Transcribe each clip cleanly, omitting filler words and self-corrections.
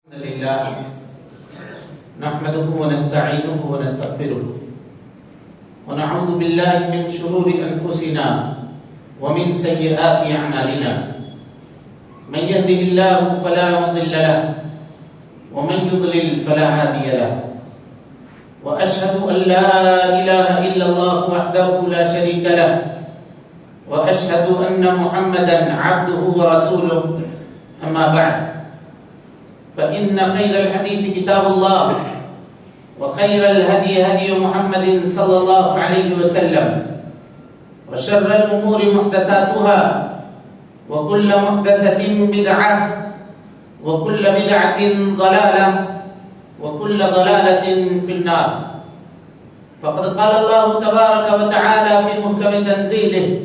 الحمد لله نحمده ونستعينه ونستغفره ونعوذ بالله من شرور أنفسنا ومن سيئات أعمالنا من يهده الله فلا مضل له ومن يضلل فلا هادي له وأشهد أن لا إله إلا الله وحده لا شريك له وأشهد أن محمدا عبده ورسوله أما بعد فإن خير الحديث كتاب الله وخير الهدي هدي محمد صلى الله عليه وسلم وشر الأمور محدثاتها وكل محدثة بدعة وكل بدعة ضلالة وكل ضلالة في النار فقد قال الله تبارك وتعالى في محكم تنزيله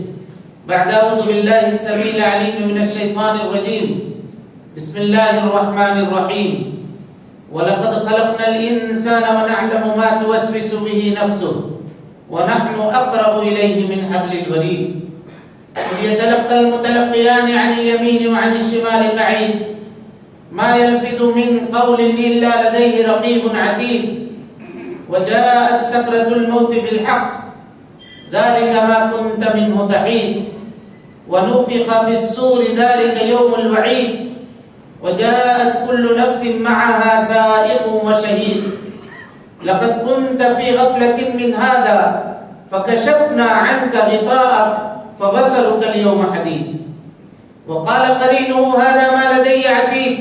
بعد أعوذ بالله السميع العليم من الشيطان الرجيم بسم الله الرحمن الرحيم ولقد خلقنا الإنسان ونعلم ما توسوس به نفسه ونحن أقرب إليه من حبل الوريد إذ يتلقى المتلقيان عن اليمين وعن الشمال قعيد ما يلفظ من قول إلا لديه رقيب عتيد وجاءت سكرة الموت بالحق ذلك ما كنت منه تحيد ونفخ في الصور ذلك يوم الوعيد وجاءت كل نفس معها سائق وشهيد لقد كنت في غفلة من هذا فكشفنا عنك غطاءك فبصرك اليوم حديد وقال قرينه هذا ما لدي عتيد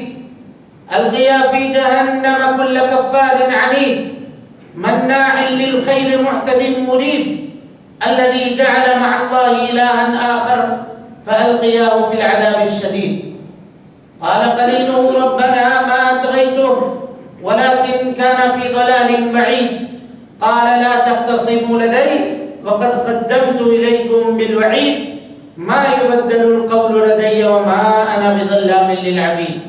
ألقيا في جهنم كل كفار عنيد مناع للخير معتد مريب الذي جعل مع الله إلها آخر فألقياه في العذاب الشديد قال قرينه ربنا ما أطغيته ولكن كان في ضلال بعيد قال لا تختصموا لدي وقد قدمت إليكم بالوعيد ما يبدل القول لدي وما أنا بظلام للعبيد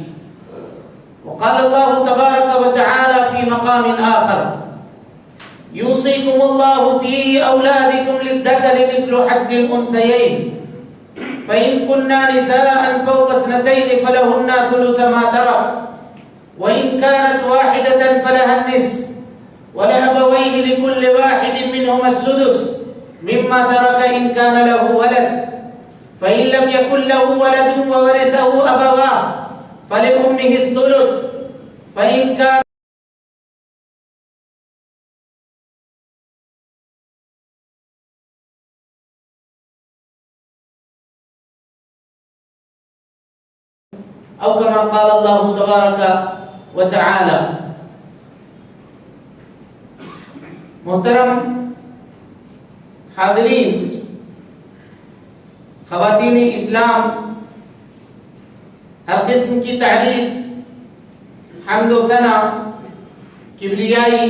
وقال الله تبارك وتعالى في مقام آخر يوصيكم الله في أولادكم للذكر مثل حظ الأنثيين فإن كنا نساء فوق اثنتين فلهن ثلث ما ترك وإن كانت واحدة فلها النصف ولأبويه لكل واحد منهما السدس مما ترك إن كان له ولد فإن لم يكن له ولد وورثه أبواه فلأمه الثلث فإن كان أو كما قال الله تبارك وتعالى محترم حاضرین خواتین اسلام ہر قسم کی تعریف حمد و ثنا کبریائی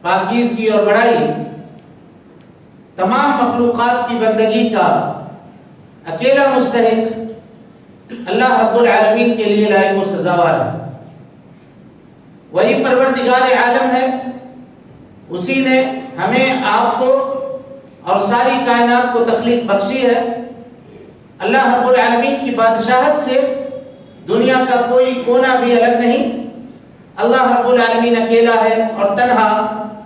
پاکیزگی اور بڑائی تمام مخلوقات کی بندگی کا اکیلا مستحق اللہ رب العالمین کے لیے لائق و سزاوار ہے وہی پروردگار عالم ہے اسی نے ہمیں آپ کو اور ساری کائنات کو تخلیق بخشی ہے اللہ رب العالمین کی بادشاہت سے دنیا کا کوئی کونا بھی الگ نہیں اللہ رب العالمین اکیلا ہے اور تنہا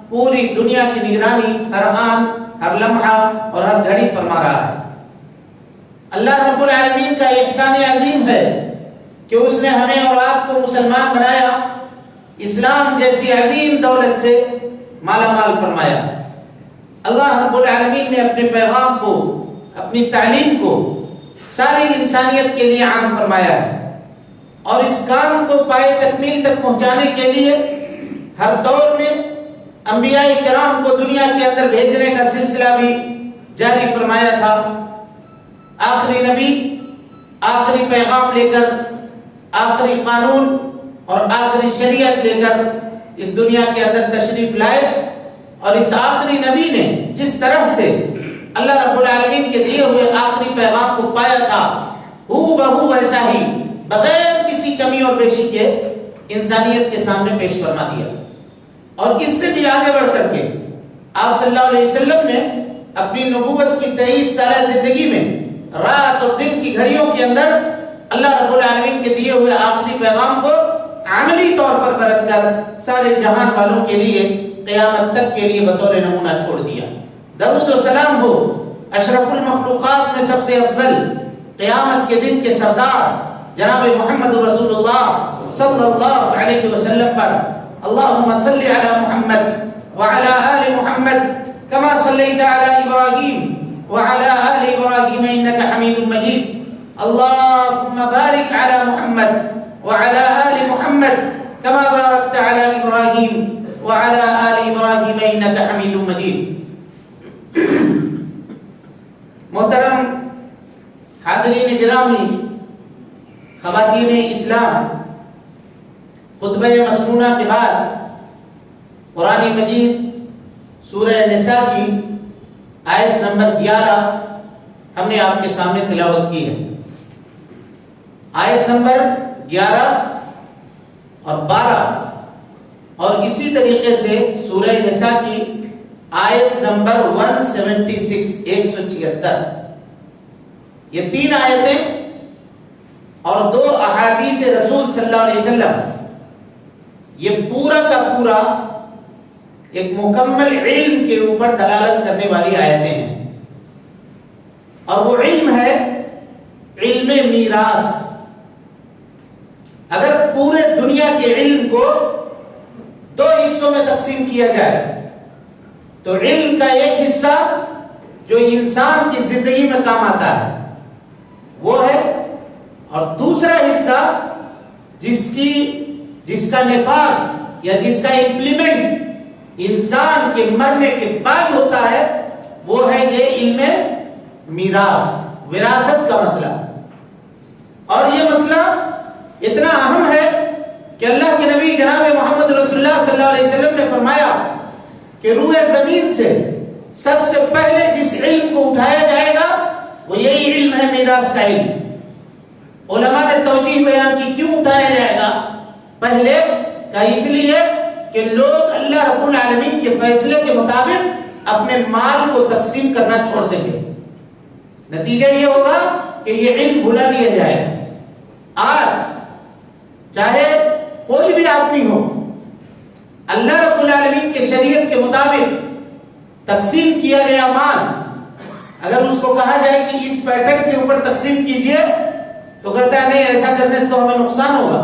پوری دنیا کی نگرانی ہر آن ہر لمحہ اور ہر گھڑی فرما رہا ہے اللہ رب العالمین کا احسان عظیم ہے کہ اس نے ہمیں اور آپ کو مسلمان بنایا اسلام جیسی عظیم دولت سے مالا مال فرمایا اللہ رب العالمین نے اپنے پیغام کو اپنی تعلیم کو ساری انسانیت کے لیے عام فرمایا ہے اور اس کام کو پائے تکمیل تک پہنچانے کے لیے ہر دور میں انبیاء کرام کو دنیا کے اندر بھیجنے کا سلسلہ بھی جاری فرمایا تھا آخری نبی آخری پیغام لے کر آخری قانون اور آخری شریعت لے کر اس دنیا کے اندر تشریف لائے اور اس آخری نبی نے جس طرح سے اللہ رب العالمین کے دیے ہوئے آخری پیغام کو پایا تھا ہو بہو ویسا ہی بغیر کسی کمی اور بیشی کے انسانیت کے سامنے پیش فرما دیا اور اس سے بھی آگے بڑھ کر کے آپ صلی اللہ علیہ وسلم نے اپنی نبوت کی 23 سالہ زندگی میں رات اور دن کی گھڑیوں کے اندر اللہ رب العالمین کے دیے ہوئے آخری پیغام کو عملی طور پر برت کر سارے جہان والوں کے لیے قیامت تک کے لیے بطور نمونہ چھوڑ دیا۔ درود و سلام ہو اشرف المخلوقات میں سب سے افضل، قیامت کے دن کے سردار جناب محمد رسول اللہ صلی اللہ علیہ وسلم پر۔ اللہم صلی علی محمد وعلی آل محمد کما صلیت علی ابراہیم وعلی آل ابراہیم انک حمید مجید۔ اللہم بارک علی محمد وعلی آل محمد کما بارکت علی ابراہیم وعلی آل ابراہیم انک حمید مجید۔ محترم حاضرین گرامی، خواتین اسلام، خطبہ مسنونہ کے بعد قرآن مجید سورہ نساء کی آیت نمبر 11 ہم نے آپ کے سامنے تلاوت کی ہے۔ آیت نمبر 11 اور 12 اور اسی طریقے سے سورہ نساء کی آیت نمبر 176 176، یہ 3 آیتیں اور 2 احادیث رسول صلی اللہ علیہ وسلم، یہ پورا کا پورا ایک مکمل علم کے اوپر دلالت کرنے والی آیتیں ہیں، اور وہ علم ہے علم میراث۔ اگر پورے دنیا کے علم کو 2 حصوں میں تقسیم کیا جائے تو علم کا ایک حصہ جو انسان کی زندگی میں کام آتا ہے وہ ہے، اور دوسرا حصہ جس کا نفاذ یا جس کا امپلیمنٹ انسان کے مرنے کے بعد ہوتا ہے وہ ہے یہ علم میراث، وراثت کا مسئلہ۔ اور یہ مسئلہ اتنا اہم ہے کہ اللہ کے نبی جناب محمد رسول اللہ صلی اللہ علیہ وسلم نے فرمایا کہ روئے زمین سے سب سے پہلے جس علم کو اٹھایا جائے گا وہ یہی علم ہے میراث کا علم۔ علماء نے توجیہ بیان کی کیوں اٹھایا جائے گا پہلے، کہ اس لیے کہ لوگ اللہ رب العالمین کے فیصلے کے مطابق اپنے مال کو تقسیم کرنا چھوڑ دیں گے، نتیجہ یہ ہوگا کہ یہ علم بھلا دیا جائے گا۔ آج چاہے کوئی بھی آدمی ہو، اللہ رب العالمین کے شریعت کے مطابق تقسیم کیا گیا مال اگر اس کو کہا جائے کہ اس پیٹرن کے اوپر تقسیم کیجئے تو کہتا ہے نہیں، ایسا کرنے سے تو ہمیں نقصان ہوگا،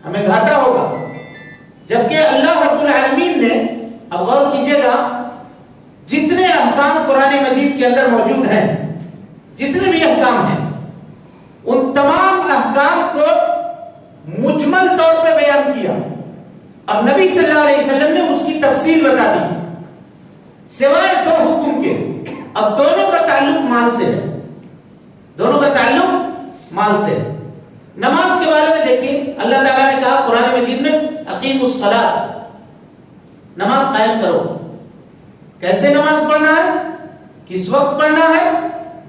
ہمیں گھاٹا ہوگا۔ جبکہ اللہ رب العالمین نے، اب غور کیجئے گا، جتنے احکام قرآن مجید کے اندر موجود ہیں، جتنے بھی احکام ہیں، ان تمام احکام کو مجمل طور پہ بیان کیا، اب نبی صلی اللہ علیہ وسلم نے اس کی تفصیل بتا دی، سوائے 2 حکم کے۔ اب دونوں کا تعلق مال سے ہے، دونوں کا تعلق مال سے ہے۔ نماز کے بارے میں دیکھیں، اللہ تعالیٰ نے کہا قرآن مجید میں اقیموا الصلاۃ، نماز قائم کرو۔ کیسے نماز پڑھنا ہے، کس وقت پڑھنا ہے،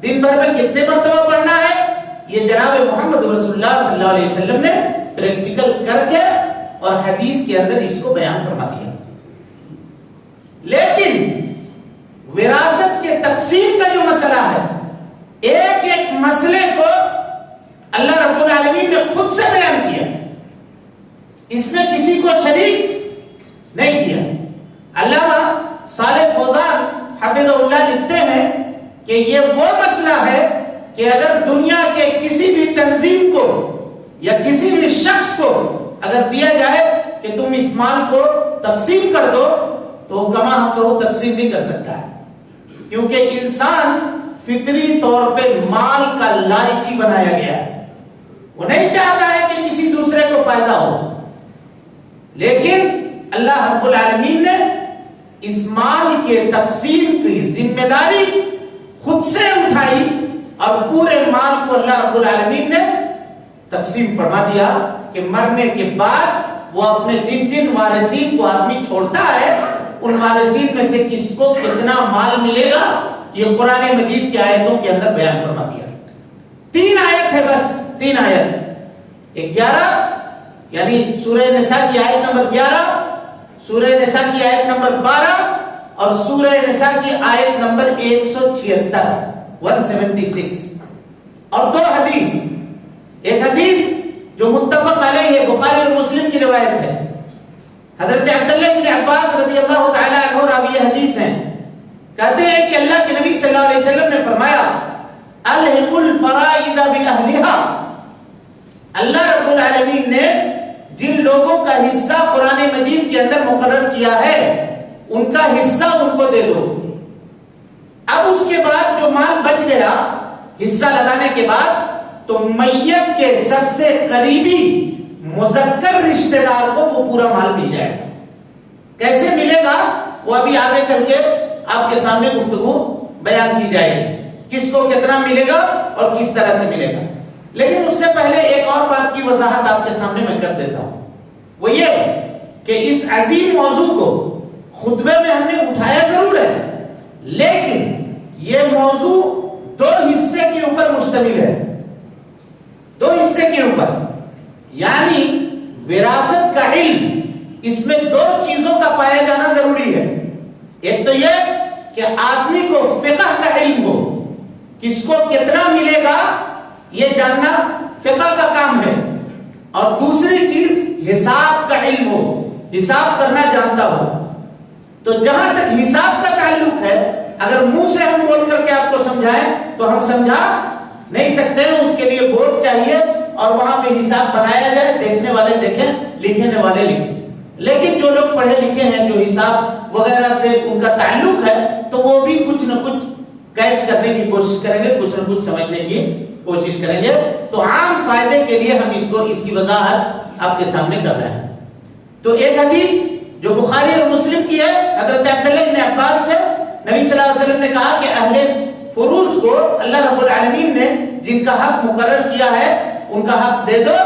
دن بھر میں کتنے مرتبہ پڑھنا ہے، یہ جناب محمد رسول اللہ صلی اللہ علیہ وسلم نے پریکٹیکل کر کے اور حدیث کے اندر اس کو بیان فرما دیا۔ لیکن وراثت کے تقسیم کا جو مسئلہ ہے، ایک ایک مسئلے کو اللہ رب العالمین نے خود سے بیان کیا، اس میں کسی کو شریک نہیں کیا۔ علامہ صالح فوزان حفظہ اللہ لکھتے ہیں کہ یہ وہ مسئلہ ہے کہ اگر دنیا کے کسی بھی تنظیم کو یا کسی بھی شخص کو اگر دیا جائے کہ تم اس مال کو تقسیم کر دو تو وہ کما ہم کو تقسیم نہیں کر سکتا ہے، کیونکہ انسان فطری طور پہ مال کا لالچی بنایا گیا ہے، وہ نہیں چاہتا ہے کہ کسی دوسرے کو فائدہ ہو۔ لیکن اللہ رب العالمین نے اس مال کے تقسیم کی ذمہ داری خود سے اٹھائی اور پورے مال کو اللہ رب العالمین نے تقسیم فرما دیا کہ مرنے کے بعد وہ اپنے جن جن وارثین کو آدمی چھوڑتا ہے ان وارثین میں سے کس کو کتنا مال ملے گا یہ قرآن مجید کی آیتوں کے اندر بیان فرما دیا۔ 3 آیت ہے، بس 3 آیت، 11 یعنی سورہ نساء کی آیت نمبر 11، سورہ نساء کی آیت نمبر 12 اور سورہ نساء کی آیت نمبر 176 اور 2 حدیث، ایک حدیث جو متفق علیہ ہے، بخاری اور مسلم کی روایت ہے. حضرت عبداللہ بن عباس رضی اللہ تعالی عنہ راوی حدیث ہیں، کہتے ہیں کہ اللہ کے نبی صلی اللہ علیہ وسلم نے فرمایا الحق الفرائض باہلها. اللہ رب العالمین نے جن لوگوں کا حصہ قرآن مجید کے اندر مقرر کیا ہے ان کا حصہ ان کو دے دو. اب اس کے بعد جو مال بچ گیا حصہ لگانے کے بعد تو میت کے سب سے قریبی مذکر رشتہ دار کو وہ پورا مال مل جائے گا. کیسے ملے گا وہ ابھی آگے چل کے آپ کے سامنے گفتگو بیان کی جائے گی، کس کو کتنا ملے گا اور کس طرح سے ملے گا. لیکن اس سے پہلے ایک اور بات کی وضاحت آپ کے سامنے میں کر دیتا ہوں، وہ یہ کہ اس عظیم موضوع کو خطبے میں ہم نے اٹھایا ضرور ہے، لیکن یہ موضوع دو حصے کے اوپر مشتمل ہے. دو حصے کے اوپر، یعنی وراثت کا علم، اس میں دو چیزوں کا پایا جانا ضروری ہے. ایک تو یہ کہ آدمی کو فقہ کا علم ہو، کس کو کتنا ملے گا یہ جاننا فقہ کا کام ہے، اور دوسری چیز حساب کا علم ہو، حساب کرنا جانتا ہو. تو جہاں تک حساب کا تعلق ہے، اگر منہ سے ہم بول کر کے آپ کو سمجھائیں تو ہم سمجھا نہیں سکتے ہیں. اس کے لیے بورڈ چاہیے اور وہاں پہ حساب بنایا جائے، دیکھنے والے دیکھیں، لکھنے والے لکھیں. لیکن جو لوگ پڑھے لکھے ہیں، جو حساب وغیرہ سے ان کا تعلق ہے، تو وہ بھی کچھ نہ کچھ کیچ کرنے کی کوشش کریں گے، کچھ نہ کچھ سمجھنے کی کوشش کریں گے. تو عام فائدے کے لیے ہم اس کی وضاحت آپ کے سامنے کر رہے ہیں. تو ایک حدیث جو بخاری اور مسلم کی ہے، حضرت عبداللہ بن عباس سے نبی صلی اللہ علیہ وسلم نے کہا کہ اہل فروض کو اللہ رب العالمین نے جن کا حق مقرر کیا ہے ان کا حق دے دو.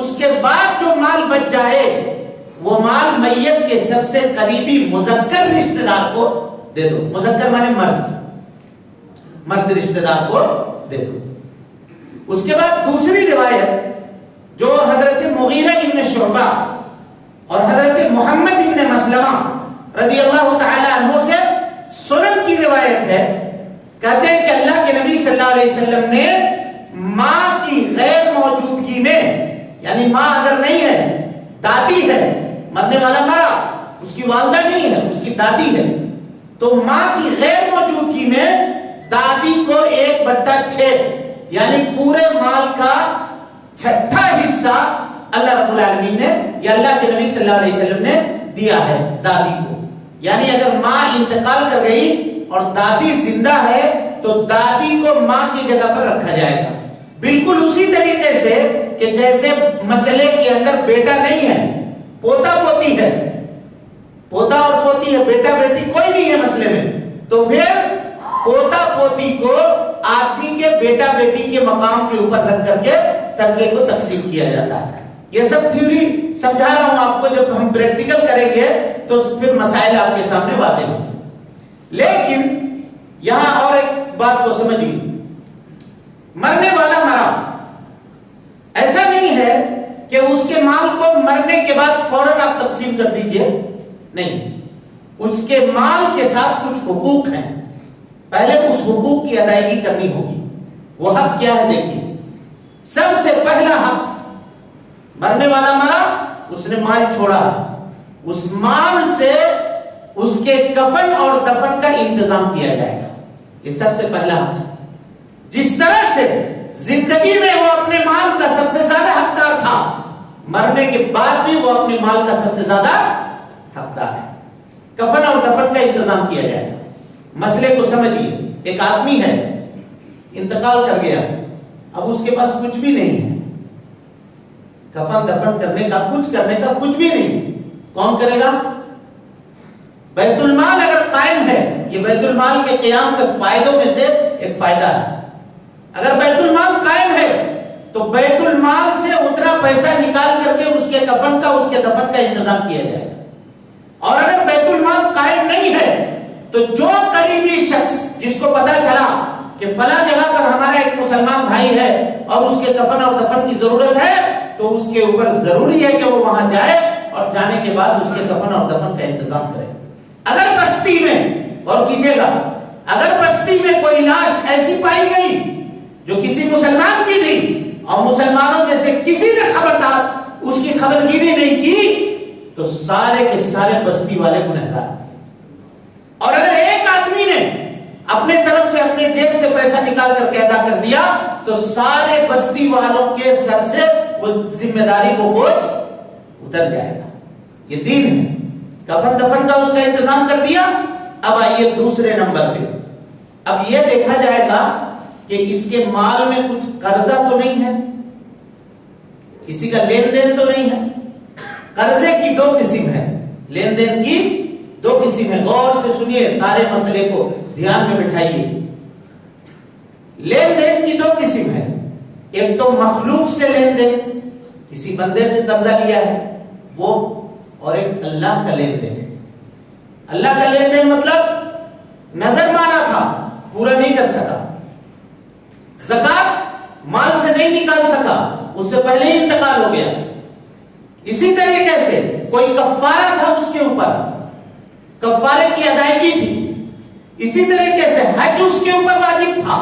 اس کے بعد جو مال بچ جائے وہ مال میت کے سب سے قریبی مذکر رشتہ دار کو دے دو. مذکر مانے مرد رشتہ دار کو دے دو. اس کے بعد دوسری روایت جو حضرت مغیرہ ابن شعبہ اور حضرت محمد ابن مسلمہ رضی اللہ تعالی عنہ سے سنن کی روایت ہے، کہتے ہیں کہ اللہ کے نبی صلی اللہ علیہ وسلم نے ماں کی غیر موجودگی میں، یعنی ماں اگر نہیں ہے، دادی ہے، مرنے والا مرا، اس کی والدہ نہیں ہے، اس کی دادی ہے، تو ماں کی غیر موجودگی میں دادی کو 1/6 یعنی پورے مال کا 6واں حصہ اللہ رب العالمین نے یا اللہ کے نبی صلی اللہ علیہ وسلم نے دیا ہے دادی کو. یعنی اگر ماں انتقال کر گئی اور دادی زندہ ہے تو دادی کو ماں کی جگہ پر رکھا جائے گا. بالکل اسی طریقے سے کہ جیسے مسئلے کے اندر بیٹا نہیں ہے، پوتا پوتی ہے، پوتا اور پوتی ہے، بیٹا بیٹی کوئی نہیں ہے مسئلے میں، تو پھر پوتا پوتی کو آدمی کے بیٹا بیٹی کے مقام کے اوپر رکھ کر کے ترکے کو تقسیم کیا جاتا ہے. یہ سب تھیوری سمجھا رہا ہوں آپ کو، جب ہم پریکٹیکل کریں گے تو پھر مسائل آپ کے سامنے واضح ہوں گے. لیکن یہاں اور ایک بات کو سمجھیے، مرنے والا مرا، ایسا نہیں ہے کہ اس کے مال کو مرنے کے بعد فوراً آپ تقسیم کر دیجئے، نہیں. اس کے مال کے ساتھ کچھ حقوق ہیں، پہلے اس حقوق کی ادائیگی کرنی ہوگی. وہ حق کیا ہے دیکھیے. سب سے پہلا حق، مرنے والا مرا، اس نے مال چھوڑا، اس مال سے اس کے کفن اور دفن کا انتظام کیا جائے گا. یہ سب سے پہلا حق. جس طرح سے زندگی میں وہ اپنے مال کا سب سے زیادہ حقدار تھا، مرنے کے بعد بھی وہ اپنے مال کا سب سے زیادہ حقدار ہے. کفن اور دفن کا انتظام کیا جائے گا. مسئلے کو سمجھیے. ایک آدمی ہے، انتقال کر گیا، اب اس کے پاس کچھ بھی نہیں ہے، کفن دفن کرنے کا کچھ بھی نہیں. کون کرے گا؟ بیت المال اگر قائم ہے، یہ بیت المال کے قیام کے فائدوں میں سے ایک فائدہ ہے. اگر بیت المال قائم ہے تو بیت المال سے اتنا پیسہ نکال کر کے اس کے کفن کا، اس کے دفن کا انتظام کیا جائے گا. اور اگر بیت المال قائم نہیں ہے تو جو قریبی شخص جس کو پتا چلا کہ فلاں جگہ پر ہمارا ایک مسلمان بھائی ہے اور اس کے کفن اور دفن کی ضرورت ہے، تو اس کے اوپر ضروری ہے کہ وہ وہاں جائے اور جانے کے بعد اس کے کفن اور دفن کا انتظام کرے. اگر بستی میں، غور کیجیے گا، اگر بستی میں کوئی لاش ایسی پائی گئی جو کسی مسلمان کی تھی اور مسلمانوں میں سے کسی نے خبردار اس کی خبر گیری نہیں کی تو سارے کے سارے بستی والے گنہگار. اور اگر ایک آدمی نے اپنے طرف سے اپنے جیب سے پیسہ نکال کر کے ادا کر دیا تو سارے بستی والوں کے سر سے وہ ذمہ داری کو بوجھ اتر جائے گا. یہ دین ہے. کفن دفن کا اس کا انتظام کر دیا. اب آئیے دوسرے نمبر پہ. اب یہ دیکھا جائے گا کہ اس کے مال میں کچھ قرضہ تو نہیں ہے, کسی کا لین دین تو نہیں ہے. قرضے کی دو قسم ہے, لین دین کی دو قسم ہے. غور سے سنیے, سارے مسئلے کو دھیان میں بٹھائیے. لین دین کی دو قسم ہے. ایک تو مخلوق سے لین دین, کسی بندے سے قرضہ لیا ہے وہ, اور ایک اللہ کا لین دین. اللہ کا لین دین مطلب نظر مانا تھا, پورا نہیں کر سکا. زکات مال سے نہیں نکال سکا, اس سے پہلے ہی انتقال ہو گیا. اسی طریقے سے کوئی کفارہ تھا اس کے اوپر, کفارے کی ادائیگی تھی. اسی طریقے سے حج اس کے اوپر واجب تھا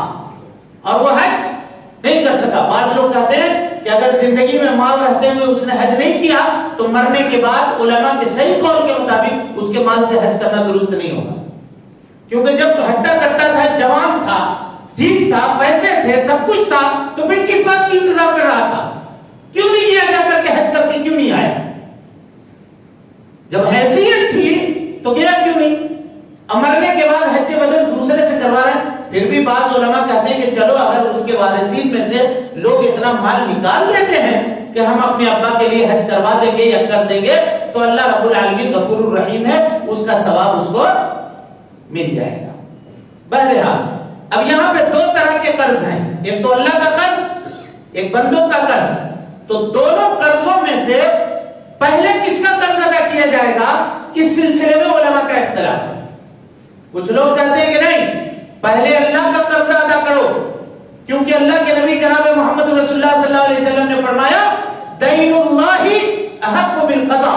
اور وہ حج نہیں کر سکا. بعض لوگ کہتے ہیں کہ اگر زندگی میں مال رہتے ہوئے اس نے حج نہیں کیا تو مرنے کے بعد علماء کے صحیح قول کے مطابق اس کے مال سے حج کرنا درست نہیں ہوگا, کیونکہ جب ہٹا کٹا تھا, جوان تھا, ٹھیک تھا, پیسے تھے, سب کچھ تھا, تو پھر کس بات کی انتظار کر رہا تھا؟ کیوں نہیں کیا جا کر کے حج کر کے کیوں نہیں آیا؟ جب حیثیت تھی تو گیا کیوں نہیں؟ مرنے کے بعد حج بدل دوسرے سے کروا رہے ہیں. پھر بھی بعض علماء کہتے ہیں کہ چلو اگر اس کے وارثین میں سے لوگ اتنا مال نکال دیتے ہیں کہ ہم اپنے ابا کے لیے حج کروا دیں گے یا کر دیں گے تو اللہ رب العالمین غفور الرحیم ہے, اس کا ثواب اس کو مل جائے گا. بہرحال اب یہاں پہ دو طرح کے قرض ہیں, ایک تو اللہ کا قرض, ایک بندوں کا قرض. تو دونوں قرضوں میں سے پہلے کس کا قرض ادا کیا جائے گا, اس سلسلے میں علماء کا اختلاف ہے. کچھ لوگ کہتے ہیں کہ نہیں, پہلے اللہ کا قرض ادا کرو, کیونکہ اللہ کے نبی جناب محمد رسول اللہ صلی اللہ علیہ وسلم نے فرمایا دین اللہ احق بالقضاء,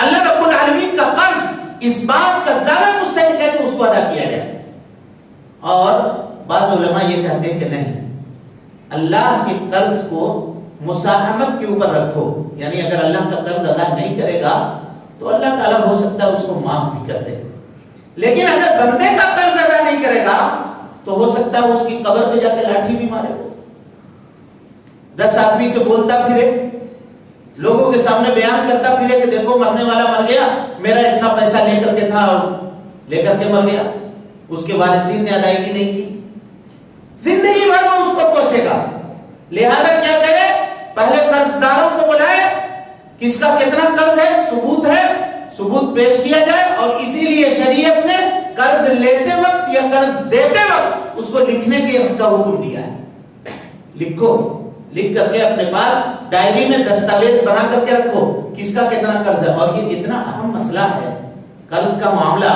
اللہ رب العالمین کا قرض اس بات کا زیادہ مستحق ہے کہ اس کو ادا کیا جائے. اور بعض علماء یہ کہتے ہیں کہ نہیں, اللہ کے قرض کو مساہمت کے اوپر رکھو, یعنی اگر اللہ کا قرض ادا نہیں کرے گا تو اللہ تعالیٰ ہو سکتا ہے اس کو معاف بھی کر دے, لیکن اگر بندے کا قرض ادا نہیں کرے گا تو ہو سکتا ہے اس کی قبر پہ جا کے لاٹھی بھی مارے, 10 آدمی سے بولتا پھرے, لوگوں کے سامنے بیان کرتا پھرے کہ دیکھو مرنے والا مر گیا, میرا اتنا پیسہ لے کر کے تھا اور لے کر کے مر گیا. اس کے وارثین نے ادائیگی نہیں کی, زندگی بھر میں اس کو پوسے گا. لہذا کیا کرے, پہلے قرض داروں کو بلائے, کس کا کتنا قرض ہے, ثبوت ہے, ثبوت پیش کیا جائے. اور اسی لیے شریعت نے قرض لیتے وقت یا قرض دیتے وقت اس کو لکھنے کے کا حکم دیا ہے. لکھو, لکھ کر کے اپنے پاس ڈائری میں دستاویز بنا کر کے رکھو کس کا کتنا قرض ہے. اور یہ اتنا اہم مسئلہ ہے قرض کا معاملہ.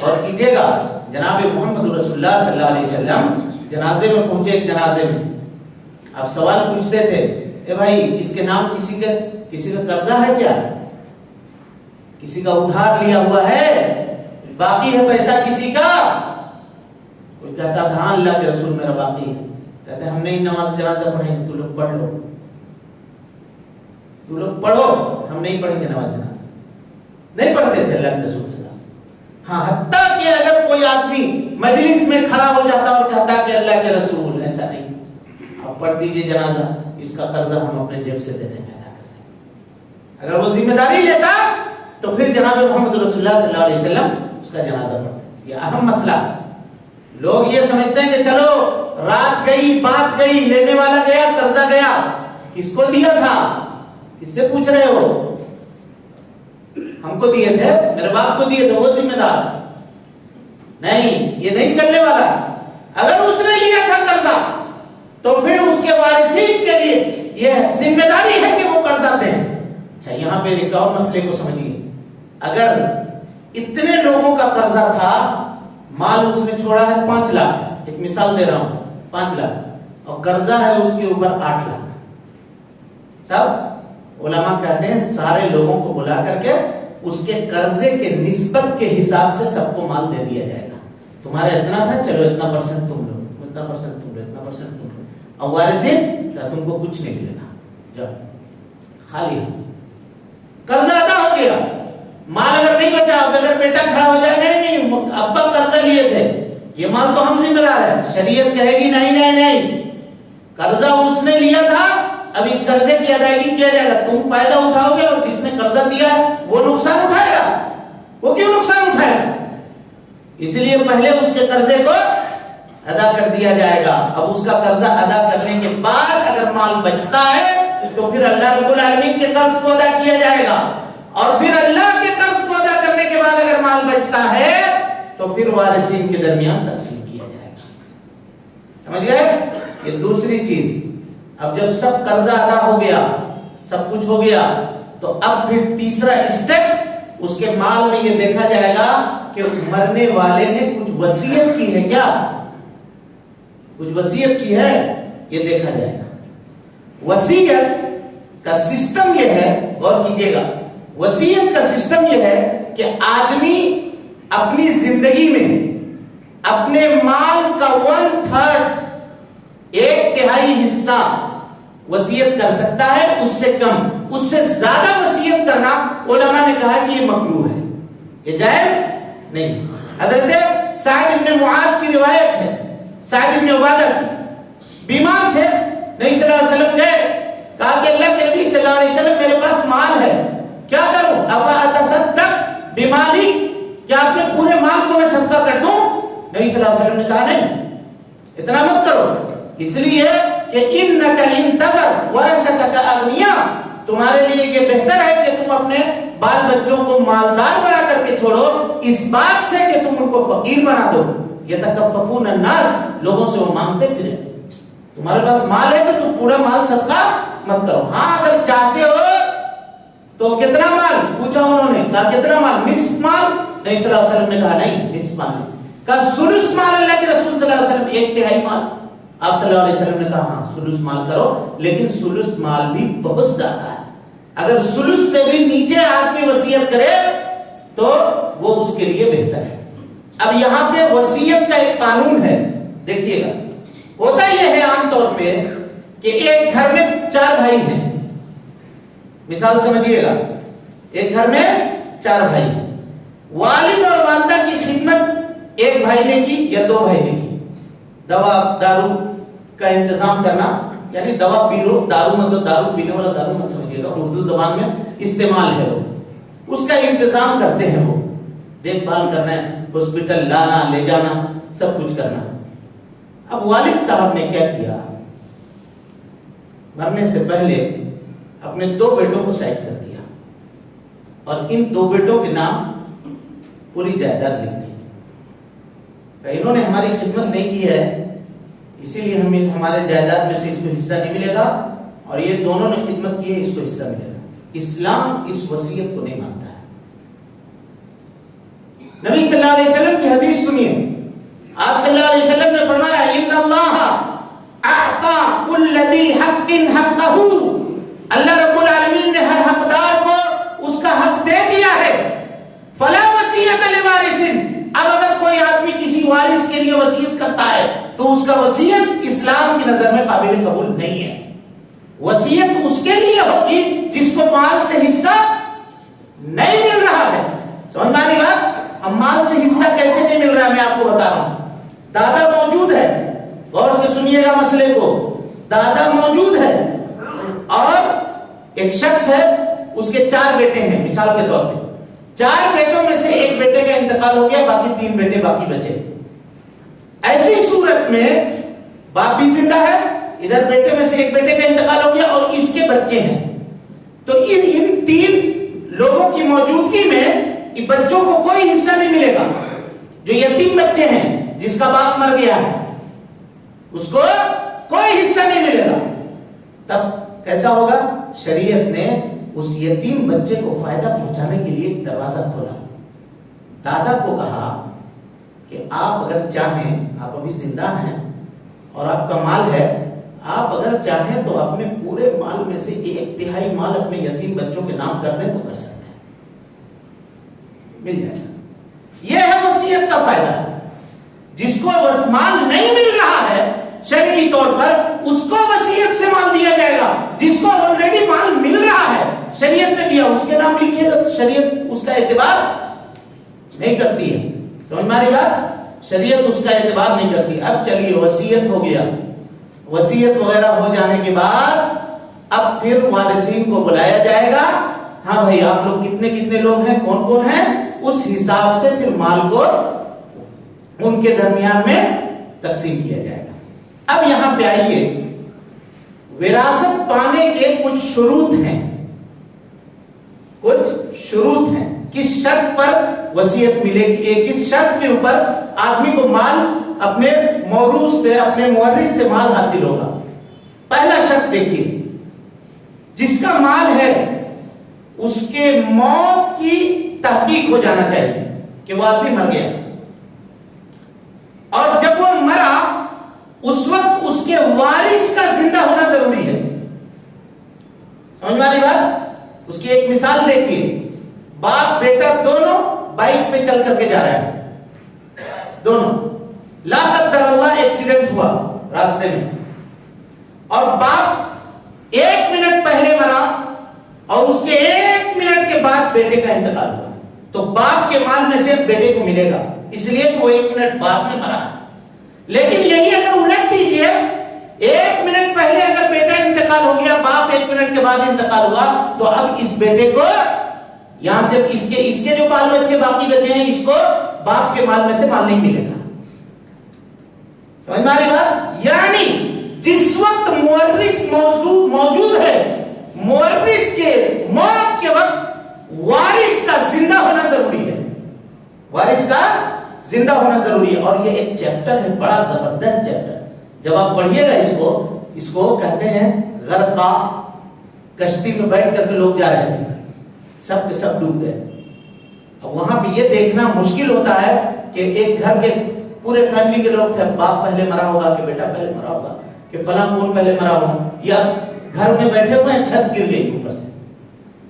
اور کیجئے گا, جناب محمد رسول اللہ صلی اللہ علیہ وسلم جنازے میں پہنچے, ایک جنازے میں آپ سوال پوچھتے تھے, اے بھائی اس کے نام کسی کا قرضہ ہے کیا, کسی کا ادھار لیا ہوا ہے, باقی ہے پیسہ کسی کا؟ کوئی کہتا تھا ہاں اللہ کے رسول میرا باقی ہے. کہتے ہم نہیں نماز جنازہ پڑھیں گے, تو لوگ پڑھ لو, تو لوگ پڑھو, ہم نہیں پڑھیں گے نماز جنازہ. نہیں پڑھتے تھے اللہ کے رسول صلی اللہ علیہ وسلم. ہاں حتیٰ کہ اگر کوئی آدمی مجلس میں کھڑا ہو جاتا اور کہتا کہ اللہ کے رسول, ایسا نہیں, آپ پڑھ دیجئے جنازہ, اس کا قرضہ ہم اپنے جیب سے دے دیں گے. اگر وہ ذمہ داری لیتا تو پھر جناب محمد رسول اللہ صلی اللہ علیہ وسلم اس کا جنازہ پڑھتے. یہ اہم مسئلہ. لوگ یہ سمجھتے ہیں کہ چلو رات گئی, بات گئی, لینے والا گیا, قرضہ گیا, کس کو دیا تھا, کس سے پوچھ رہے ہو؟ ہم کو دیے تھے, میرے باپ کو دیے تھے, وہ ذمہ دار نہیں. یہ نہیں چلنے والا. اگر اس نے لیا تھا قرضہ تو پھر اس کے وارثین کے لیے یہ ذمہ داری ہے کہ وہ قرضہ دیں. اچھا, یہاں پہ ایک اور مسئلے کو سمجھیے. اگر اتنے لوگوں کا قرضہ تھا, مال اس نے چھوڑا ہے 5 لاکھ, ایک مثال دے رہا ہوں, 5 لاکھ, اور قرضہ ہے اس کے اوپر 8 لاکھ, تب علماء کہتے ہیں سارے لوگوں کو بلا کر کے اس کے قرضے کے نسبت کے حساب سے سب کو مال دے دیا جائے گا. تمہارا اتنا تھا, چلو اتنا پرسنٹ تم لو, اتنا پرسنٹ تم لو, اتنا پرسنٹ تم لو. اب وارثین کیا تم کو کچھ نہیں ملے گا، جب خالی ہے، قرضہ ادا ہو گیا، مال اگر نہیں بچا، اگر بیٹا کھڑا ہو جائے نہیں ابا قرضہ لیے تھے، یہ مال تو ہم سے ملا ہے، شریعت کہے گی نہیں نہیں نہیں، قرضہ اس نے لیا تھا، اب اس قرضے کی ادائیگی کیا جائے گا، تم فائدہ اٹھاؤ گے اور جس نے قرضہ دیا وہ نقصان اٹھائے گا، وہ کیوں نقصان اٹھائے گا؟ اس لیے پہلے اس کے قرضے کو ادا کر دیا جائے گا، اب اس کا قرضہ ادا کرنے کے بعد اگر مال بچتا ہے تو پھر اللہ رب العالمین کے قرض کو ادا کیا جائے گا، اور پھر اللہ کے قرض کو ادا کرنے کے بعد اگر مال بچتا ہے تو پھر وارثین کے درمیان تقسیم کیا جائے گا۔ سمجھ گئے؟ یہ دوسری چیز، اب جب سب قرضہ ادا ہو گیا، سب کچھ ہو گیا، تو اب پھر تیسرا اسٹیپ، اس کے مال میں یہ دیکھا جائے گا کہ مرنے والے نے کچھ وصیت کی ہے کیا، کچھ وصیت کی ہے، یہ دیکھا جائے گا۔ وصیت کا سسٹم یہ ہے، غور کیجئے گا، وصیت کا سسٹم یہ ہے کہ آدمی اپنی زندگی میں اپنے مال کا 1/3، 1/3 حصہ وصیت کر سکتا ہے، اس سے کم، اس سے زیادہ وصیت کرنا علماء نے کہا کہ یہ مکروہ ہے، یہ جائز نہیں۔ حضرت سعد ابن معاذ کی روایت ہے، سعد ابن عبادہ کی، بیمار تھے، نبی صلی اللہ علیہ وسلم گئے، کہا کہ اللہ کے نبی صلی اللہ علیہ وسلم میرے پاس مال ہے، کیا کروں؟ افا اتصدق بمالی، کیا اپنے پورے مال کو میں صدقہ کر دوں؟ نبی صلی اللہ علیہ وسلم نے کہا نہیں، اتنا مت کرو، اس لیے کہ انک ان تذر ورثتک اغنیاء، تمہارے لیے یہ بہتر ہے کہ تم اپنے بال بچوں کو مالدار بنا کر کے چھوڑو، اس بات سے کہ تم ان کو فقیر بنا دو۔ یتکففون الناس، لوگوں سے وہ مانگتے پھرے، تمہارے پاس مال ہے تو تم پورا مال صدقہ مت کرو، ہاں اگر چاہتے ہو تو کتنا مال پوچھا انہوں نے، کہا کتنا مال؟ نصف مال؟ نبی صلی اللہ علیہ وسلم نے کہا نہیں، نصف مال نہیں، کہا ثلث مال، اللہ کے رسول صلی اللہ علیہ وسلم 1/3 مال، آپ صلی اللہ علیہ وسلم نے کہا ہاں ثلث مال کرو، لیکن ثلث مال بھی بہت زیادہ ہے، اگر ثلث سے بھی نیچے آدمی وصیت کرے تو وہ اس کے لیے بہتر ہے۔ اب یہاں پہ وصیت کا ایک قانون ہے، دیکھیے گا، ہوتا یہ ہے عام طور پہ کہ ایک گھر میں 4 بھائی ہیں، مثال سمجھیے گا، ایک گھر میں 4 بھائی ہیں، والد اور والدہ کی خدمت ایک بھائی نے کی یا 2 بھائی نے کی، دوا دارو کا انتظام کرنا، یعنی دوا پیرو، دارو مطلب دارو پینے والا دارو مت سمجھیے گا، اردو زبان میں استعمال ہے، وہ اس کا انتظام کرتے ہیں، وہ دیکھ بھال کرنا ہے، ہاسپٹل لانا لے جانا، سب کچھ کرنا۔ اب والد صاحب نے کیا کیا، مرنے سے پہلے اپنے 2 بیٹوں کو سائڈ کر دیا اور ان 2 بیٹوں کے نام پوری جائیداد لکھ دی، انہوں نے ہماری خدمت نہیں کی ہے اسی لیے ہمارے جائیداد میں سے اس کو حصہ نہیں ملے گا، اور یہ دونوں نے خدمت کی ہے، اس کو حصہ ملے گا۔ اسلام اس وصیت کو نہیں مانتا ہے۔ نبی صلی اللہ علیہ وسلم کی حدیث سنیے، آپ صلی اللہ علیہ وسلم نے فرمایا ان اللہ اعطى كل ذی حق حقہ، اللہ رب العالمین نے ہر حقدار کو اس کا حق دے دیا ہے، فلا وصیت لوارث، اب اگر کوئی آدمی کسی وارث کے لیے وصیت کرتا ہے تو اس کا وصیت اسلام کی نظر میں قابل قبول نہیں ہے۔ وصیت اس کے لیے ہوگی جس کو مال سے حصہ نہیں مل رہا ہے، سمجھ میں آ رہی بات؟ اب مال سے حصہ کیسے نہیں مل رہا ہے میں آپ کو بتا رہا ہوں، دادا موجود ہے، غور سے سنیے گا مسئلے کو، دادا موجود ہے اور ایک شخص ہے، اس کے 4 بیٹے ہیں، مثال کے طور پہ 4 بیٹوں میں سے ایک بیٹے کا انتقال ہو گیا، باقی 3 بیٹے باقی بچے، ایسی صورت میں باپ بھی زندہ ہے، ادھر بیٹے میں سے ایک بیٹے کا انتقال ہو گیا اور اس کے بچے ہیں، تو ان 3 لوگوں کی موجودگی میں بچوں کو کوئی حصہ نہیں ملے گا، جو یتیم بچے ہیں جس کا باپ مر گیا ہے اس کو کوئی حصہ نہیں ملے گا۔ تب کیسا ہوگا؟ شریعت نے اس یتیم بچے کو فائدہ پہنچانے کے لیے ایک دروازہ کھولا، دادا کو کہا کہ آپ اگر چاہیں، آپ ابھی زندہ ہیں اور آپ کا مال ہے، آپ اگر چاہیں تو اپنے پورے مال میں سے 1/3 مال اپنے یتیم بچوں کے نام کر دیں تو کر سکتے ہیں، مل جائے گا۔ یہ ہے وصیت کا فائدہ، جس کو مال نہیں مل رہا ہے شرعی طور پر اس کو وصیت سے مال دیا جائے گا. جس کو آلریڈی مال مل رہا ہے شریعت نے دیا اس کے نام لکھیے گا تو شریعت اس کا اعتبار نہیں کرتی ہے. سمجھ میں آ رہی بات؟ شریعت اس کا اعتبار نہیں کرتی. اب چلیے وصیت ہو گیا, وصیت وغیرہ ہو جانے کے بعد اب پھر وارثین کو بلایا جائے گا. ہاں بھائی آپ لوگ کتنے کتنے لوگ ہیں, کون کون ہیں, اس حساب سے پھر مال کو ان کے درمیان میں تقسیم کیا جائے گا. اب یہاں پہ آئیے, وراثت پانے کے کچھ شروط ہیں, کچھ شروط ہیں. کس شرط پر وصیت ملے گی, کس شرط کے اوپر آدمی کو مال اپنے موروث سے, اپنے مورث سے مال حاصل ہوگا. پہلا شرط دیکھیے, جس کا مال ہے اس کے موت کی تحقیق ہو جانا چاہیے کہ وہ آدمی مر گیا, اور جب وہ مرا اس وقت اس کے وارث کا زندہ ہونا ضروری ہے. سمجھ میں آ رہی بات؟ اس کی ایک مثال دیکھیے, باپ بیٹا دونوں بائک پہ چل کر کے جا رہے ہیں, دونوں لا قدر اللہ ایکسیڈنٹ ہوا راستے میں, اور باپ 1 منٹ پہلے مرا اور اس کے 1 منٹ کے بعد بیٹے کا انتقال ہوا, تو باپ کے مال میں سے بیٹے کو ملے گا, اس لیے وہ 1 منٹ بعد میں مرا. لیکن یہی اگر الٹ دیجیے, 1 منٹ پہلے اگر بیٹا انتقال ہو گیا, باپ 1 منٹ کے بعد انتقال ہوا, تو اب اس بیٹے کو یہاں سے اس کے جو بال بچے باقی بچے ہیں اس کو باپ کے مال میں سے مال نہیں ملے گا. سمجھ میں آ رہی بات؟ یعنی جس وقت مورث موجود ہے, مورث کے موت کے وقت وارث کا زندہ ہونا ضروری ہے, وارث کا زندہ ہونا ضروری ہے. اور یہ ایک چیپٹر ہے, بڑا زبردست چیپٹر. جب آپ پڑھیے گا اس کو کہتے ہیں غرقہ. کشتی میں بیٹھ کر کے لوگ جا رہے تھے, سب کے سب ڈوب گئے. اب وہاں پہ یہ دیکھنا مشکل ہوتا ہے کہ ایک گھر کے پورے فیملی کے لوگ تھے, باپ پہلے مرا ہوگا کہ بیٹا پہلے مرا ہوگا کہ فلاں کون پہلے مرا ہوگا, یا گھر میں بیٹھے ہوئے ہیں چھت گر گئی اوپر سے.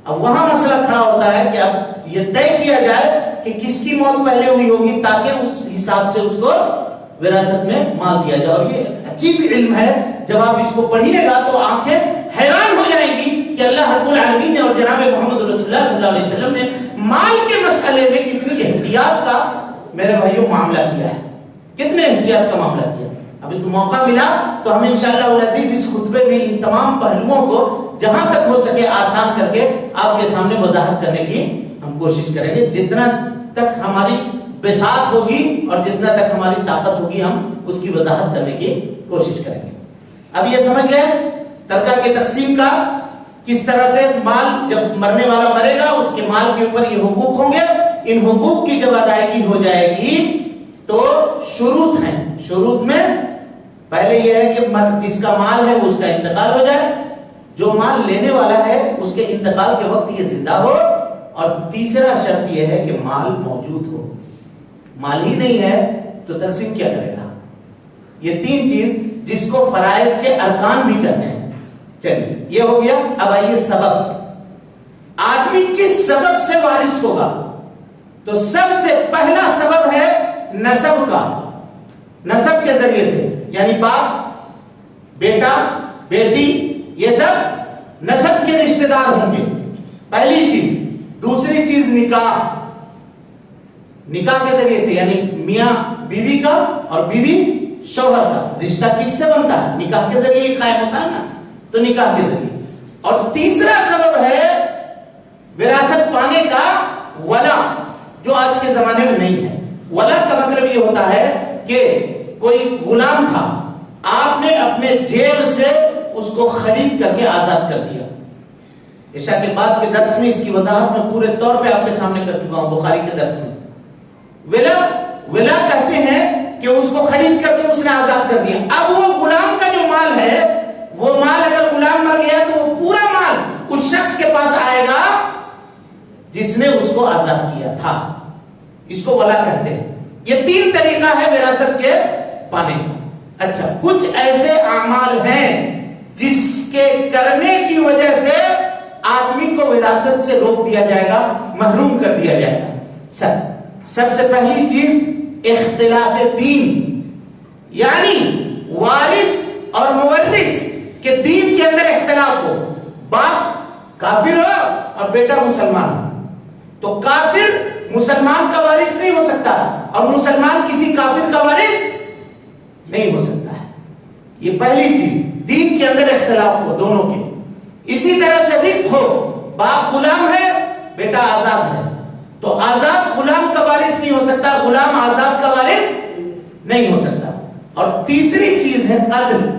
اب وہاں مسئلہ کھڑا ہوتا ہے کہ اب یہ طے کیا جائے کہ کس کی موت پہلے ہوئی ہوگی تاکہ اس حساب سے اس کو وراثت میں مال دیا جائے. اور یہ عجیب علم ہے, جب آپ اس کو پڑھیے گا تو آنکھیں حیران ہو جائیں گی کہ اللہ رب العالمین نے اور جناب محمد رسول اللہ صلی اللہ علیہ وسلم نے مال کے مسئلے میں کتنی احتیاط کا میرے بھائیوں معاملہ کیا ہے, کتنے احتیاط کا معاملہ کیا. ابھی تو موقع ملا تو ہم انشاءاللہ العزیز اس خطبے میں ان تمام پہلوؤں کو جہاں تک ہو سکے آسان کر کے آپ کے سامنے وضاحت کرنے کی ہم کوشش کریں گے. جتنا تک ہماری بساط ہوگی اور جتنا تک ہماری طاقت ہوگی ہم اس کی وضاحت کرنے کی کوشش کریں گے. اب یہ سمجھ گئے ترکہ کے تقسیم کا, کس طرح سے مال جب مرنے والا مرے گا اس کے مال کے اوپر یہ حقوق ہوں گے. ان حقوق کی جب ادائیگی ہو جائے گی تو شروط ہیں. شروط میں پہلے یہ ہے کہ جس کا مال ہے اس کا انتقال ہو جائے, جو مال لینے والا ہے اس کے انتقال کے وقت یہ زندہ ہو, اور تیسرا شرط یہ ہے کہ مال موجود ہو. مال ہی نہیں ہے تو تقسیم کیا کرے گا. یہ 3 چیز جس کو فرائض کے ارکان بھی کہتے ہیں. چلیے یہ ہو گیا. اب آئیے سبب, آدمی کس سبب سے وارث ہوگا. تو سب سے پہلا سبب ہے نسب کا. نسب کے ذریعے سے, یعنی باپ بیٹا بیٹی یہ سب نسب کے رشتہ دار ہوں گے, پہلی چیز. دوسری چیز نکاح, نکاح کے ذریعے سے, یعنی میاں بیوی کا اور بیوی شوہر کا رشتہ کس سے بنتا ہے, نکاح کے ذریعے ہی قائم ہوتا ہے نا, تو نکاح کے ذریعے. اور تیسرا سبب ہے وراثت پانے کا ولا, جو آج کے زمانے میں نہیں ہے. ولا کا مطلب یہ ہوتا ہے کہ کوئی غلام تھا, آپ نے اپنے جیب سے اس کو خرید کر کے آزاد کر دیا. عشاء کے بعد کے درس میں اس کی وضاحت میں پورے طور پہ آپ کے سامنے کر چکا ہوں, بخاری کے درس میں. ولا کہتے ہیں کہ اس کو خرید کر کے اس نے آزاد کر دیا. اب وہ غلام کا جو مال ہے, وہ مال اگر غلام مر گیا تو وہ پورا مال اس شخص کے پاس آئے گا جس نے اس کو آزاد کیا تھا. اس کو ولا کہتے ہیں. یہ 3 طریقہ ہے وراثت کے پانے کا. اچھا, کچھ ایسے اعمال ہیں جس کے کرنے کی وجہ سے آدمی کو وراثت سے روک دیا جائے گا, محروم کر دیا جائے گا. سب سے پہلی چیز اختلاف دین, یعنی وارث اور مورث کے دین کے اندر اختلاف ہو، باپ کافر ہو اور بیٹا مسلمان ہو، تو کافر مسلمان کا وارث نہیں ہو سکتا اور مسلمان کسی کافر کا وارث نہیں ہو سکتا ہے۔ یہ پہلی چیز، دین کے اندر اختلاف ہو دونوں کے۔ اسی طرح سے رقت ہو، باپ غلام ہے بیٹا آزاد ہے، تو آزاد غلام کا وارث نہیں ہو سکتا، غلام آزاد کا وارث نہیں ہو سکتا۔ اور تیسری چیز ہے قتل۔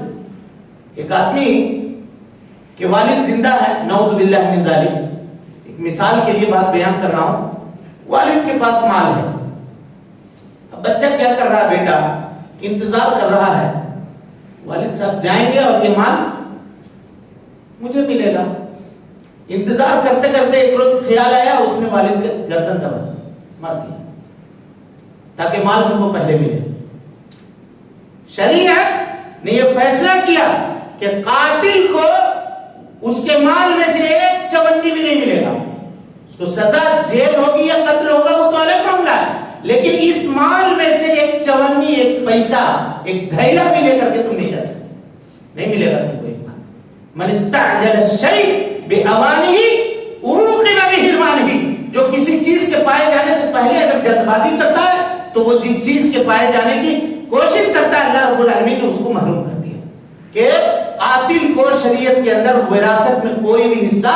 ایک آدمی کے والد زندہ ہے، نعوذ باللہ من ذالک، ایک مثال کے لیے بات بیان کر رہا ہوں، والد کے پاس مال ہے، اب بچہ کیا کر رہا ہے، بیٹا انتظار کر رہا ہے والد صاحب جائیں گے اور یہ مال مجھے ملے گا۔ انتظار کرتے کرتے ایک روز خیال آیا، اس نے والد کا گردن دبا دی، مار دیا تاکہ مال ہم کو پہلے ملے۔ شریعت نے یہ فیصلہ کیا کہ قاتل کو اس کے مال میں سے 1/54 بھی نہیں ملے گا، اس کو سزا جیل ہوگی یا قتل ہوگا وہ تو الگ معاملہ ہے، لیکن اس مال میں سے 1/54 ایک پیسہ ایک دھیلا بھی لے کر کے تم نہیں جا سکتے، نہیں ملے گا تم کو ایک مال۔ من استعجل الشیء بأوانه عوقب بحرمانه، جو کسی چیز کے پائے جانے سے پہلے اگر جلد بازی کرتا ہے تو وہ جس چیز کے پائے جانے کی کوشش کرتا ہے، اللہ رب العالمین نے اس کو محروم کر دیا کہ قاتل کو شریعت کے اندر وراثت میں کوئی بھی حصہ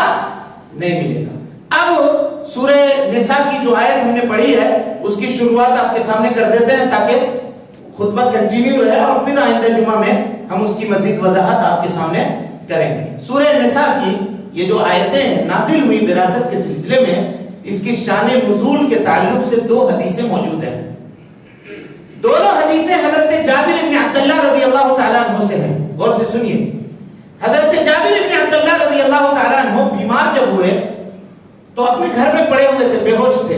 نہیں ملے گا۔ اب سورہ نساء کی جو آیت ہم نے پڑھی ہے اس کی شروعات آپ کے سامنے کر دیتے ہیں تاکہ خطبہ کنٹینیو رہے اور پھر آئندہ جمعہ میں ہم اس کی مزید وضاحت آپ کے سامنے کریں گے۔ سورہ نساء کی یہ جو آیتیں نازل ہوئی وراثت کے سلسلے میں، اس کی شان نزول کے تعلق سے 2 حدیثیں موجود ہیں۔ دونوں حدیثیں حضرت جابر بن عبداللہ رضی اللہ تعالیٰ عنہ سے ہیں، غور سے سنیے۔ حضرت جابر بن عبداللہ رضی اللہ تعالیٰ عنہ بیمار جب ہوئے تو اپنے گھر میں پڑے ہوئے تھے، بے ہوش تھے۔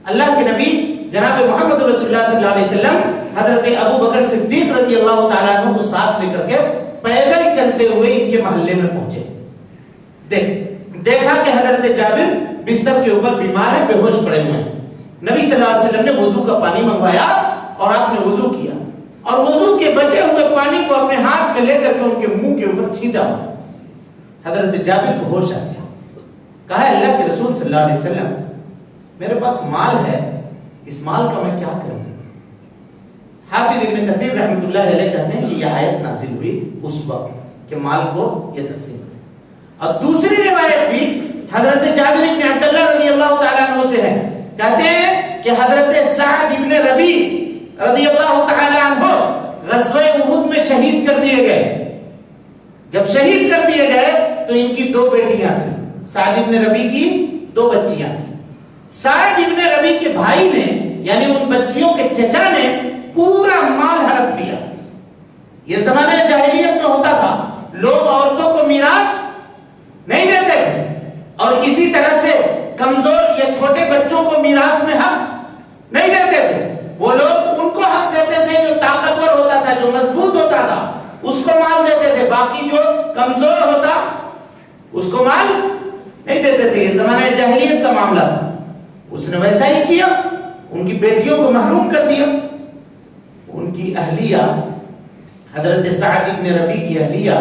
اللہ کے نبی جناب محمد رسول اللہ صلی اللہ علیہ وسلم حضرت ابو بکر صدیق رضی اللہ تعالیٰ عنہ کو ساتھ لے کر کے پیدل چلتے ہوئے ان کے محلے میں پہنچے۔ دیکھا کہ حضرت جابر بستر کے اوپر بیمار ہے، بے ہوش پڑے ہوئے ہیں۔ نبی صلی اللہ علیہ وسلم نے وضو کا پانی منگوایا اور آپ نے وضو کیا اور وضو کے بچے ہوئے پانی کو اپنے ہاتھ میں لے کر کے ان کے منہ کے اوپر چھینٹا۔ حضرت جابر کو ہوش آ گیا، کہا اللہ کے رسول صلی اللہ علیہ وسلم میرے پاس مال ہے، اس مال کا میں کیا کروں؟ حافظ ابن کثیر رحمۃ اللہ علیہ کہتے ہیں کہ یہ آیت نازل ہوئی اس وقت کہ مال کو یہ تقسیم کرے۔ اب دوسری روایت بھی حضرت جابر بن عبداللہ رضی اللہ تعالیٰ عنہ سے ہے، کہتے ہیں کہ حضرت سعد بن ربی رضی اللہ تعالیٰ عنہ غزوہ احد میں شہید کر دیے گئے۔ جب شہید کر دیے گئے تو ان کی 2 بیٹیاں تھیں، سعد بن ربی کی 2 بچیاں تھیں۔ سعد بن ربی کے بھائی نے یعنی ان بچیوں کے چچا نے پورا مال ہڑپ لیا۔ یہ زمانہ جاہلیت میں ہوتا تھا، لوگ عورتوں کو میراث نہیں دیتے تھے اور اسی طرح سے کمزور یا چھوٹے بچوں کو میراث میں حق نہیں دیتے تھے۔ وہ لوگ ان کو حق دیتے تھے جو طاقتور ہوتا تھا، جو مضبوط ہوتا تھا، اس کو مال دیتے تھے، باقی جو کمزور ہوتا اس کو مال نہیں دیتے تھے۔ یہ زمانہ جاہلیت کا معاملہ تھا۔ اس نے ویسا ہی کیا، ان کی بیٹیوں کو محروم کر دیا۔ ان کی اہلیہ حضرت سعد بن ربی کی اہلیہ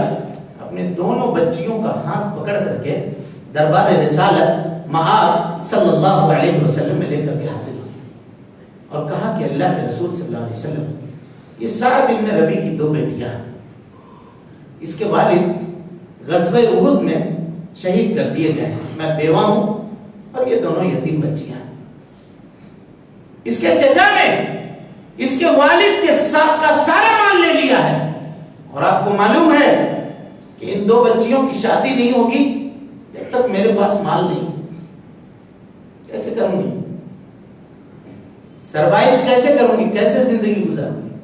اپنے دونوں بچیوں کا ہاتھ پکڑ کر کے دربار رسالت معاذ صلی اللہ علیہ وسلم میں لے کر کے حاضر ہوئی اور کہا کہ اللہ کے رسول صلی اللہ علیہ وسلم، یہ سعد بن ربی کی 2 بیٹیاں، اس کے والد غزوہ احد میں شہید کر دیے گئے، میں بیوہ ہوں اور یہ دونوں یتیم بچیاں۔ اس کے چچا نے اس کے والد کے کا سارا مال لے لیا ہے اور آپ کو معلوم ہے کہ ان 2 بچیوں کی شادی نہیں ہوگی جب تک میرے پاس مال نہیں۔ کیسے کروں گی؟ سروائیو کیسے کروں گی؟ کیسے زندگی گزاروں گی؟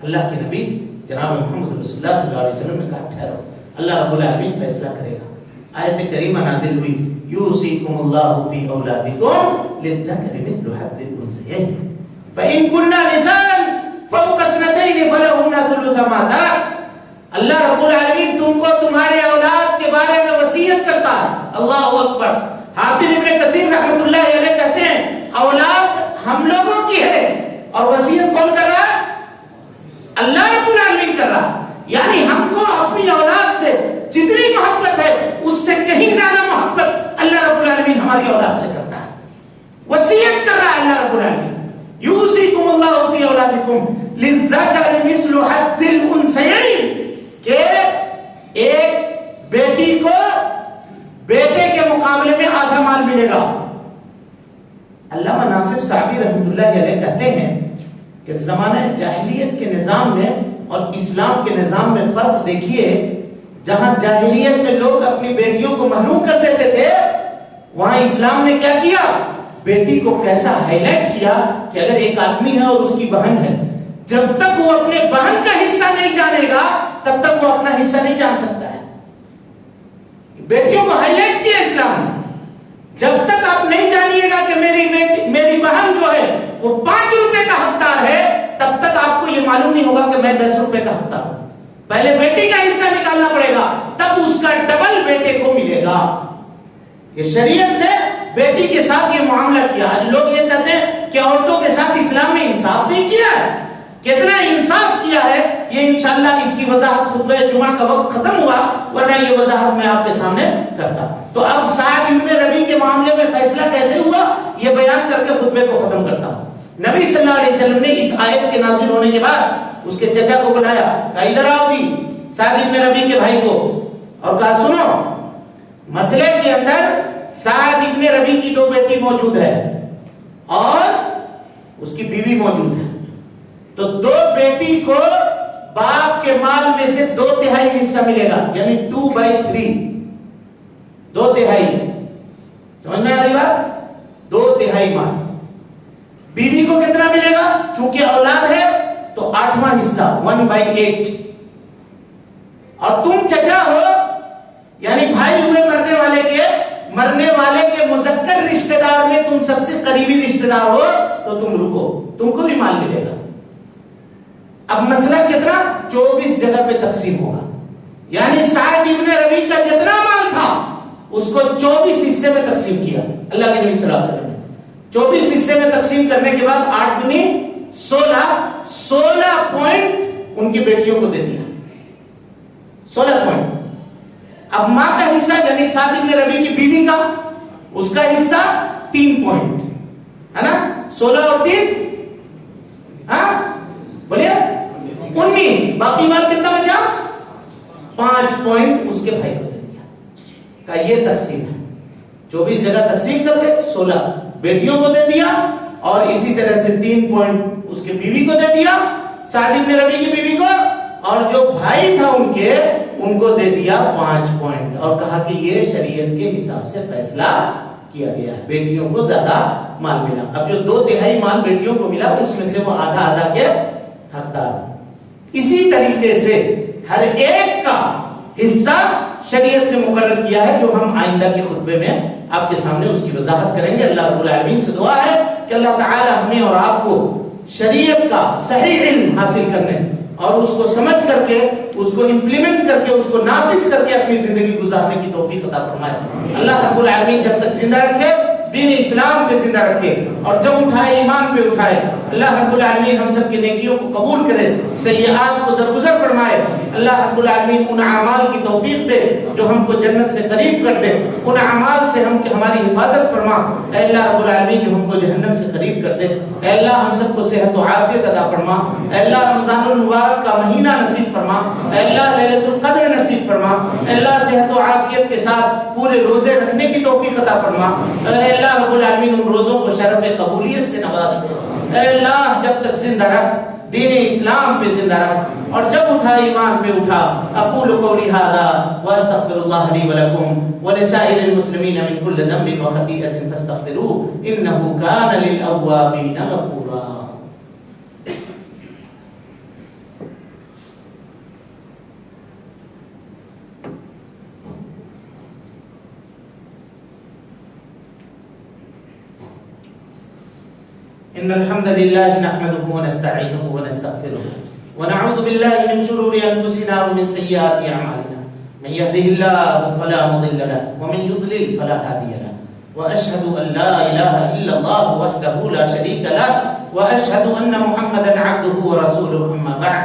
اللہ کے نبی جناب محمد رسول اللہ صلی اللہ علیہ وسلم نے کہا ٹھہرو، اللہ رب العالمین فیصلہ کرے گا۔ آیت کریمہ نازل ہوئی، یوصیکم اللہ فی اولادکم للذکر مثل حظ الانثیین فإن كن نساء فوق اثنتین فلہن ثلث ما ترک۔ اللہ رب العالمین تم کو تمہارے اولاد کے بارے میں وصیت کرتا ہے۔ اللہ اکبر۔ حافظ ابن کثیر رحمۃ اللہ علیہ کہتے ہیں اولاد ہم لوگوں کی ہے اور وصیت کون کر رہا ہے؟ أموالكم للذكر مثل حظ الأنثيين کہ ایک بیٹی کو بیٹے کے مقابلے میں آدھا مال ملے گا. علامہ ناصر سعدی رحمۃ اللہ علیہ کہتے ہیں کہ زمانہ جاہلیت کے نظام میں اور اسلام کے نظام میں فرق دیکھیے. جہاں جاہلیت میں لوگ اپنی بیٹیوں کو محروم کر دیتے تھے، وہاں اسلام نے کیا کیا؟ بیٹی کو کیسا ہائی لائٹ کیا کہ اگر ایک آدمی ہے اور اس کی بہن ہے، جب تک وہ اپنے بہن کا حصہ نہیں جانے گا تب تک وہ اپنا حصہ نہیں جان سکتا ہے. بیٹیوں کو ہائی لائٹ کیا اسلام نے. جب تک آپ نہیں جانیے گا کہ میری بہن جو ہے وہ 5 روپے کا حقدار ہے، تب تک آپ کو یہ معلوم نہیں ہوگا کہ میں 10 روپے کا حقدار ہوں. پہلے بیٹی کا حصہ نکالنا پڑے گا، تب اس کا ڈبل بیٹے کو ملے گا. یہ شریعت نے بیٹی کے ساتھ یہ معاملہ کیا. آج لوگ یہ کہتے ہیں کہ عورتوں کے ساتھ اسلام نے انصاف نہیں کیا ہے. کتنا انصاف کیا ہے یہ انشاءاللہ اس کی وضاحت خطبہ جمعہ کا وقت ختم ہوا، ورنہ یہ وضاحت میں آپ کے سامنے کرتا. تو اب سعد بن ربیع کے معاملے میں فیصلہ کیسے ہوا یہ بیان کر کے خطبے کو ختم کرتا ہوں. نبی صلی اللہ علیہ وسلم نے اس آیت کے نازل ہونے کے بعد اس کے چچا کو بلایا، کہا ادھر آؤ جی سعد بن ربیع کے بھائی کو، اور کہا سنو مسئلے کے اندر سعد بن ربیع کی 2 بیٹی موجود ہے اور اس کی بیوی موجود ہے. تو 2 بیٹی کو باپ کے مال میں سے 2/3 حصہ ملے گا، یعنی 2/3، 2/3. سمجھ میں آ رہی بات؟ 2/3 مال. بیوی کو کتنا ملے گا؟ چونکہ اولاد ہے تو 8واں حصہ 1/8. اور تم چچا ہو یعنی بھائی ہوئے مرنے والے کے مذکر رشتہ دار میں تم سب سے قریبی رشتہ دار ہو تو تم رکو، تم کو بھی مال ملے گا. اب مسئلہ کتنا؟ 24 جگہ پہ تقسیم ہوگا. یعنی سعد بن ربیع کا جتنا مال تھا اس کو 24 حصے میں تقسیم کیا اللہ کے نبی صلی اللہ علیہ وسلم نے. 24 حصے میں تقسیم کرنے کے بعد 8 دنی 16 پوائنٹ ان کی بیٹیوں کو دے دیا. 16 پوائنٹ. اب ماں کا حصہ یعنی سعد بن ربیع کی بیوی کا اس کا حصہ 3 پوائنٹ ہے نا. 16 اور 3 بولیے 19. باقی مال کتنا بچا؟ 5 پوائنٹ اس کے بھائی کو دے دیا. کہا یہ تقسیم ہے. 24 جگہ تقسیم کر کے 16 بیٹیوں کو دے دیا اور اسی طرح سے 3 پوائنٹ اس کے بیوی کو دے دیا، سعد بن ربیع کی بیوی کو، اور جو بھائی تھا ان کو دے دیا 5 پوائنٹ. اور کہا کہ یہ شریعت کے حساب سے فیصلہ کیا گیا، بیٹیوں کو زیادہ مال ملا. اب جو 2/3 مال بیٹیوں کو ملا اس میں سے وہ آدھا کے حقدار. اسی طریقے سے ہر ایک کا حصہ شریعت نے مقرر کیا ہے، جو ہم آئندہ کے خطبے میں آپ کے سامنے اس کی وضاحت کریں گے. اللہ رب العالمین سے دعا ہے کہ اللہ تعالی ہمیں اور آپ کو شریعت کا صحیح علم حاصل کرنے اور اس کو سمجھ کر کے اس کو امپلیمنٹ کر کے اس کو نافذ کر کے اپنی زندگی گزارنے کی توفیق عطا فرمائے. اللہ رب العالمین جب تک زندہ رکھے دین اسلام پہ زندہ رکھے اور جب اٹھائے ایمان پہ اٹھائے. اللہ رب العالمین ہم سب کی نیکیوں کو قبول کرے، سیئات کو درگزر فرمائے. اللہ رب العالمین ان اعمال کی توفیق دے جو ہم کو جنت سے قریب کر دے، ان اعمال سے ہماری حفاظت فرما. اے اللہ رب العالمین جو ہم کو جہنم سے قریب کر دے. اے اللہ ہم سب کو صحت و عافیت عطا فرما. اے اللہ رمضان المبارک کا مہینہ نصیب فرما. اے اللہ لیلۃ القدر نصیب فرما. اے اللہ صحت و عافیت کے ساتھ پورے روزے رکھنے کی توفیق عطا فرما. اے اللہ رب العالمین ان روزوں کو شرف قبولیت سے نواز دے. اے اللہ جب تک زندہ رکھ دین اسلام پہ زندہ رکھ اور جب اٹھا ایمان پہ اٹھا. اقول قولی ھذا واستغفر اللہ لی ولکم ولسائر المسلمین من کل ذنب وخطیئۃ فاستغفروه انه کان للأوابین غفورا. إن الحمد لله نحمده ونستعينه ونستغفره ونعوذ بالله من شرور أنفسنا ومن سيئات أعمالنا. من يهده الله فلا مضل له ومن يضلل فلا هادي له. وأشهد أن لا إله إلا الله وحده لا شريك له وأشهد أن محمدا عبده ورسوله. أما بعد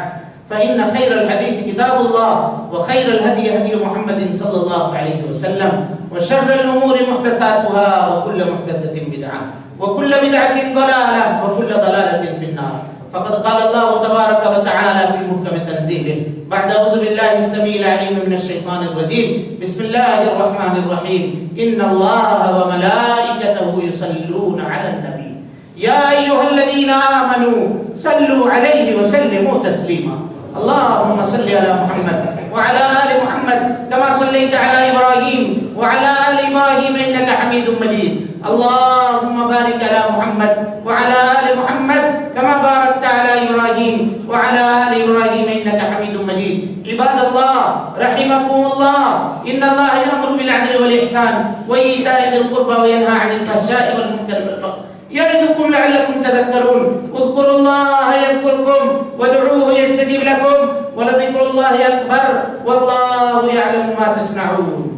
فإن خير الحديث كتاب الله وخير الهدي هدي محمد صلى الله عليه وسلم وشر الأمور محدثاتها وكل محدثة بدعة وكل بدعة ضلالة وكل ضلالة في النار. فقد قال الله تبارك وتعالى في محكم تنزيله بعد أعوذ بالله السميع العليم من الشيطان الرجيم بسم الله الرحمن الرحيم إن الله وملائكته يصلون على النبي يا أيها الذين آمنوا صلوا عليه وسلموا تسليما اللهم صل على محمد وعلى آل محمد كما صليت على إبراهيم وعلى آل إبراهيم إنك حميد مجيد اللهم بارك على محمد وعلى آل محمد كما باركت على إبراهيم وعلى آل إبراهيم إنك حميد مجيد عباد الله رحمكم الله إن الله يأمر بالعدل والإحسان وإيتاء ذي القربى وينهى عن الفحشاء والمنكر والبغي يعظكم لعلكم تذكرون اذكروا الله يذكركم وادعوه يستجيب لكم ولذكر الله أكبر والله يعلم ما تصنعون